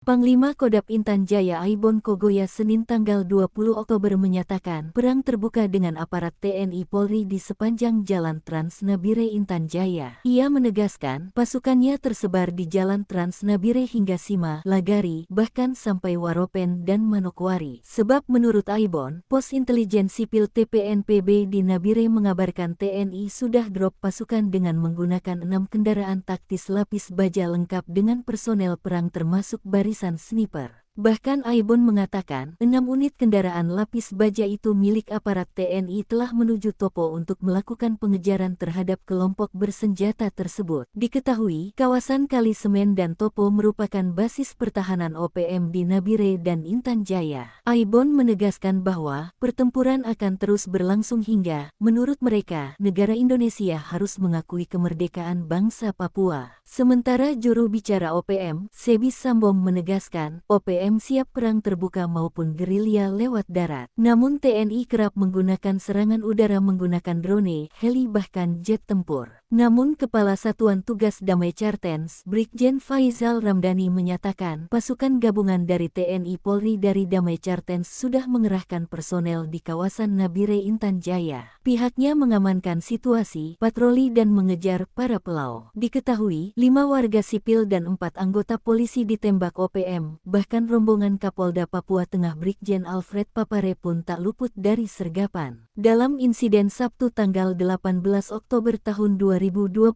Panglima Kodam Intan Jaya Aibon Kogoya Senin tanggal 20 Oktober menyatakan perang terbuka dengan aparat TNI Polri di sepanjang Jalan Trans Nabire Intan Jaya. Ia menegaskan pasukannya tersebar di Jalan Trans Nabire hingga Sima, Lagari, bahkan sampai Waropen dan Manokwari. Sebab menurut Aibon, Pos Intelijen Sipil TPNPB di Nabire mengabarkan TNI sudah drop pasukan dengan menggunakan 6 kendaraan taktis lapis baja lengkap dengan personel perang termasuk barisan sniper. Bahkan Aibon mengatakan 6 unit kendaraan lapis baja itu milik aparat TNI telah menuju Topo untuk melakukan pengejaran terhadap kelompok bersenjata tersebut. Diketahui, kawasan Kali Semen dan Topo merupakan basis pertahanan OPM di Nabire dan Intan Jaya. Aibon menegaskan bahwa pertempuran akan terus berlangsung hingga, menurut mereka, negara Indonesia harus mengakui kemerdekaan bangsa Papua. Sementara juru bicara OPM, Sebis Sambom menegaskan, OPM siap perang terbuka maupun gerilya lewat darat. Namun TNI kerap menggunakan serangan udara menggunakan drone, heli bahkan jet tempur. Namun Kepala Satuan Tugas Damai Cartens, Brigjen Faizal Ramdhani menyatakan pasukan gabungan dari TNI Polri dari Damai Cartens sudah mengerahkan personel di kawasan Nabire Intan Jaya. Pihaknya mengamankan situasi, patroli dan mengejar para pelau. Diketahui, 5 warga sipil dan 4 anggota polisi ditembak OPM, bahkan rombongan Kapolda Papua Tengah Brigjen Alfred Papare pun tak luput dari sergapan. Dalam insiden Sabtu tanggal 18 Oktober tahun 2025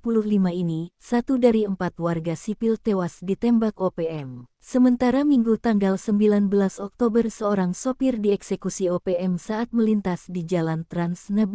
ini, 1 dari 4 warga sipil tewas ditembak OPM. Sementara Minggu tanggal 19 Oktober seorang sopir dieksekusi OPM saat melintas di Jalan Trans Nabire